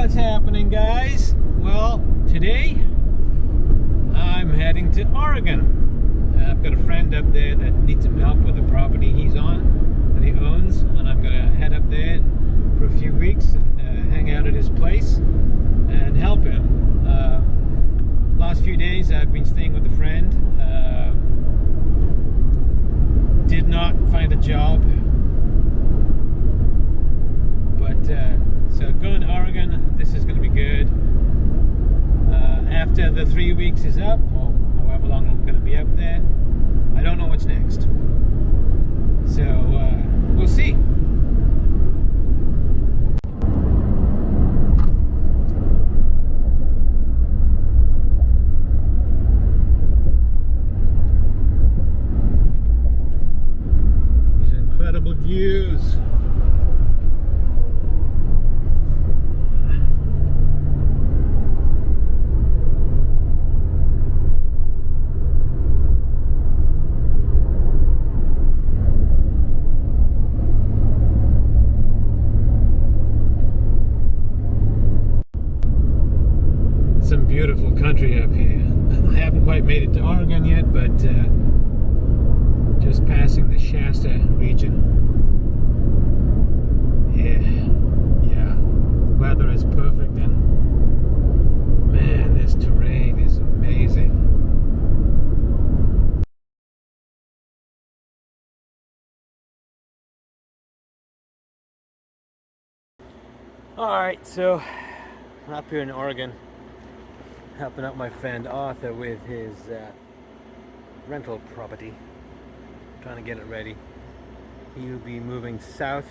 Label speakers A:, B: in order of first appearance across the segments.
A: What's happening, guys? Well, today I'm heading to Oregon. I've got a friend up there that needs some help with the property he's on, that he owns, and I'm gonna head up there for a few weeks and hang out at his place and help him. Last few days I've been staying with a friend. Did not find a job, but so going to Oregon, this is going to be good. After the 3 weeks is up, or however long I'm going to be up there, I don't know what's next. So we'll see. These incredible views. Some beautiful country up here. I haven't quite made it to Oregon yet, but just passing the Shasta region. Yeah. Weather is perfect, and man, this terrain is amazing. All right, so I'm up here in Oregon, helping out my friend Arthur with his rental property, trying to get it ready. He'll be moving south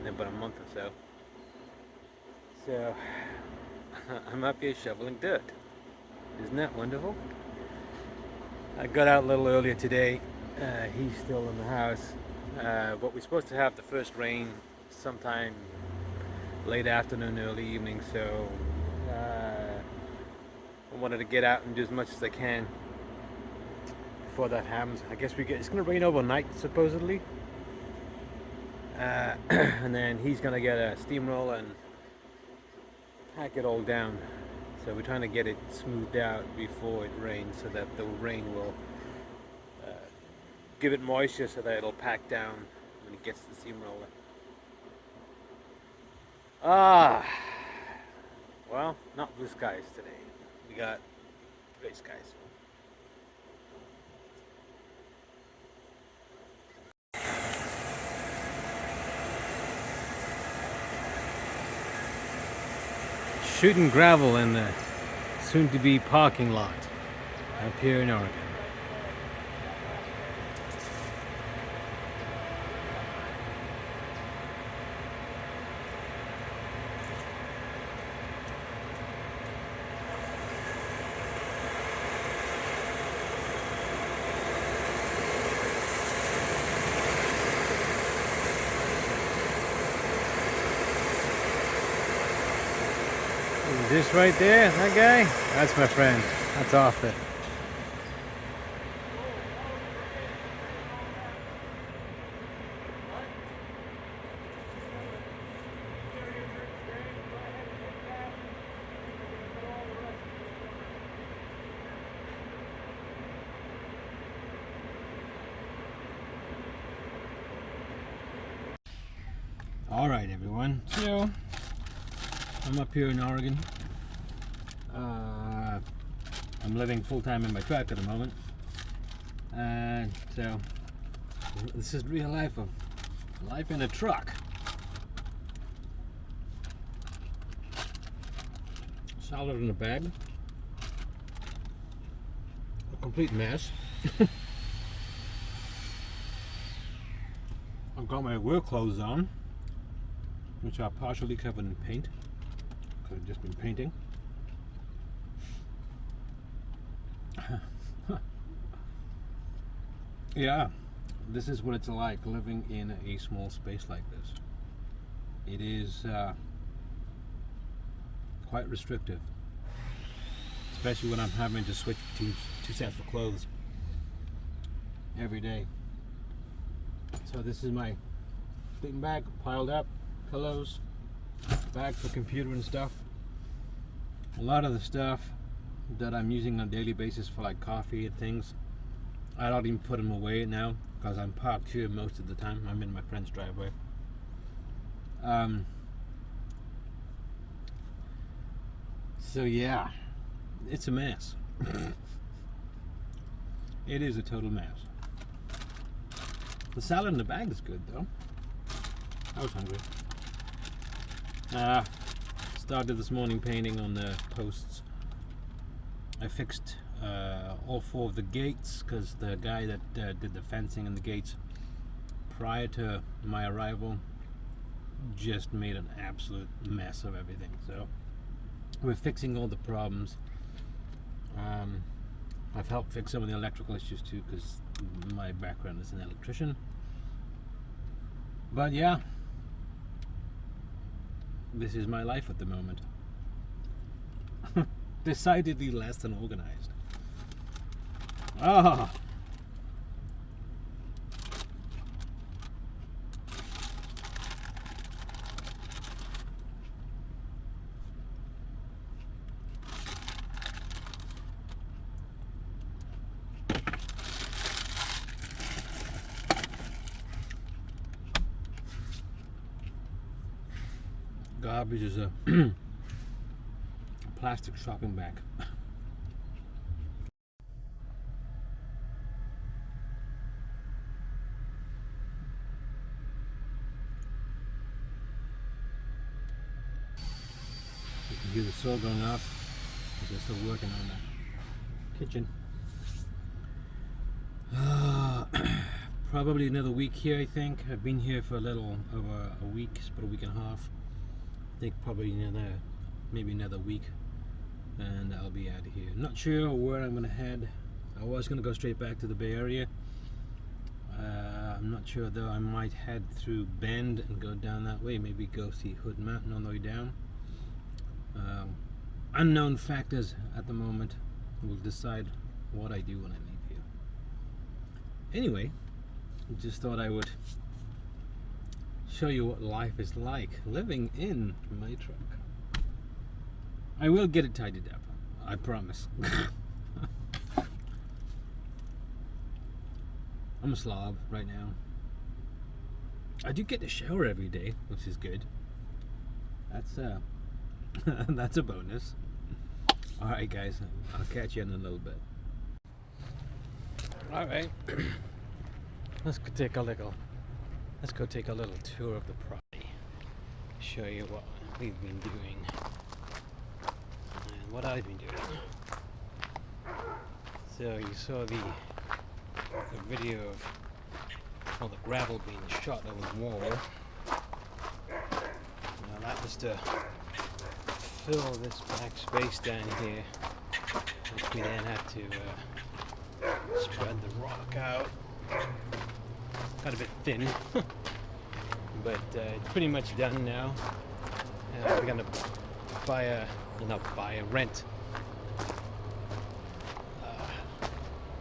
A: in about a month or so. So I'm up here shoveling dirt. Isn't that wonderful? I got out a little earlier today. He's still in the house, but we're supposed to have the first rain sometime late afternoon, early evening, so I wanted to get out and do as much as I can before that happens. I guess it's going to rain overnight, supposedly. And then he's going to get a steamroller and hack it all down. So we're trying to get it smoothed out before it rains, so that the rain will give it moisture so that it'll pack down when it gets to the steamroller. Well, not blue skies today. We got gray skies. Shooting gravel in the soon-to-be parking lot up here in Oregon. This right there, that guy, that's my friend. That's Arthur. All right, everyone. So I'm up here in Oregon. I'm living full-time in my truck at the moment, and so this is real life of life in a truck. Solid in a bag, a complete mess. I've got my work clothes on, which are partially covered in paint because I've just been painting. Yeah, this is what it's like living in a small space like this. It is quite restrictive, especially when I'm having to switch between two sets of clothes every day. So this is my sleeping bag piled up, pillows, bag for computer and stuff. A lot of the stuff that I'm using on a daily basis for like coffee and things, I don't even put them away now because I'm parked here most of the time. I'm in my friend's driveway. So yeah, it's a mess. It is a total mess. The salad in the bag is good though. I was hungry. Started this morning painting on the posts. I fixed all 4 of the gates because the guy that did the fencing and the gates prior to my arrival just made an absolute mess of everything. So we're fixing all the problems. I've helped fix some of the electrical issues too because my background is an electrician. But yeah, this is my life at the moment. Decidedly less than organized. Ah. Garbage is a plastic shopping bag. You can hear the saw going off because they're still working on the kitchen. Probably another week here, I think. I've been here for a little over a week, it's about a week and a half. I think probably maybe another week, and I'll be out of here. Not sure where I'm gonna head. I was gonna go straight back to the Bay Area. I'm not sure though. I might head through Bend and go down that way. Maybe go see Hood Mountain on the way down. Unknown factors at the moment will decide what I do when I leave here. Anyway, just thought I would show you what life is like living in my truck. I will get it tidied up, I promise. I'm a slob right now. I do get to shower every day, which is good. That's that's a bonus. Alright guys, I'll catch you in a little bit. Alright. Let's go take a little tour of the property. Show you what we've been doing and what I've been doing. So you saw the video of all the gravel being shot over the wall. Now that was to fill this back space down here, which we then had to spread the rock out. Got a bit thin, but it's pretty much done now. We're gonna rent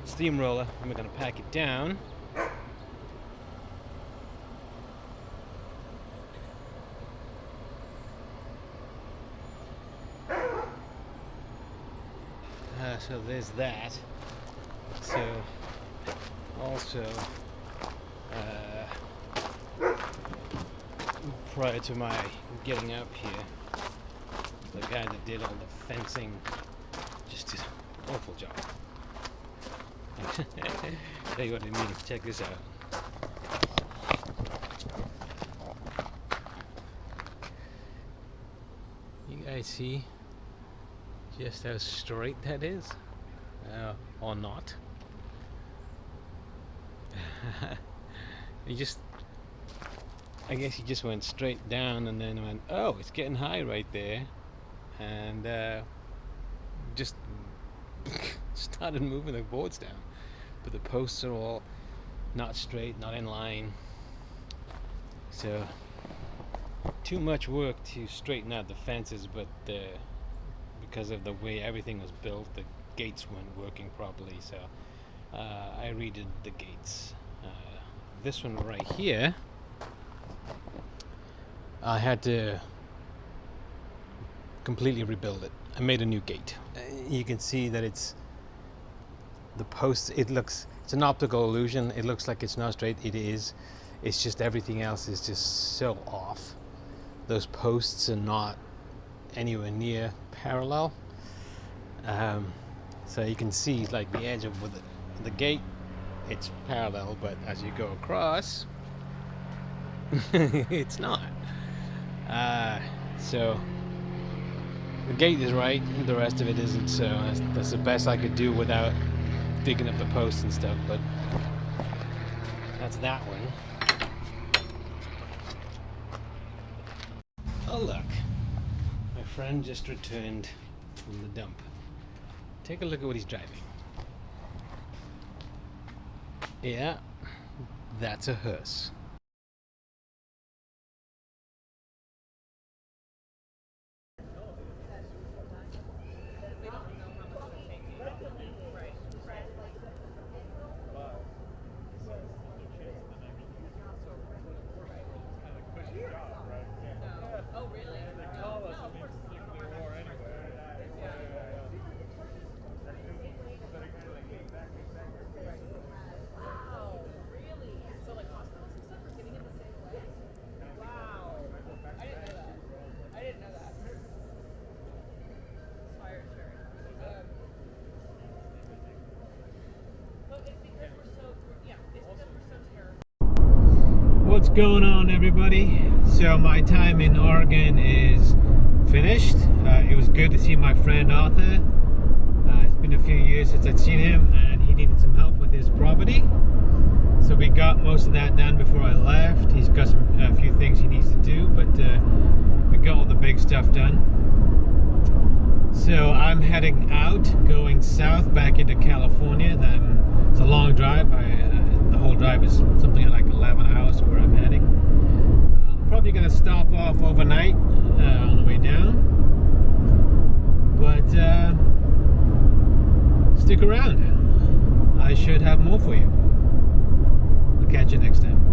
A: steamroller, and we're gonna pack it down. So there's that. So also prior to my getting up here, the guy that did all the fencing just did an awful job. Tell you what I mean, check this out. You guys see just how straight that is? Or not? I guess he just went straight down and then went, oh, it's getting high right there, and just started moving the boards down. But the posts are all not straight, not in line. So too much work to straighten out the fences, but because of the way everything was built, the gates weren't working properly, so I redid the gates. This one right here, I had to completely rebuild it. I made a new gate. You can see that it's the posts. It's an optical illusion. It looks like it's not straight. It is. It's just everything else is just so off. Those posts are not anywhere near parallel. So you can see like the edge of the gate, it's parallel, but as you go across, it's not. So the gate is right, the rest of it isn't. So that's the best I could do without digging up the posts and stuff. But that's that one. Oh look, my friend just returned from the dump. Take a look at what he's driving. Yeah, that's a hearse. What's going on, everybody? So my time in Oregon is finished. It was good to see my friend Arthur. It's been a few years since I'd seen him, and he needed some help with his property. So we got most of that done before I left. He's got a few things he needs to do, but we got all the big stuff done. So I'm heading out, going south back into California. It's a long drive. The whole drive is something like 11 hours to where I'm heading. I'm probably going to stop off overnight on the way down. But stick around. I should have more for you. I'll catch you next time.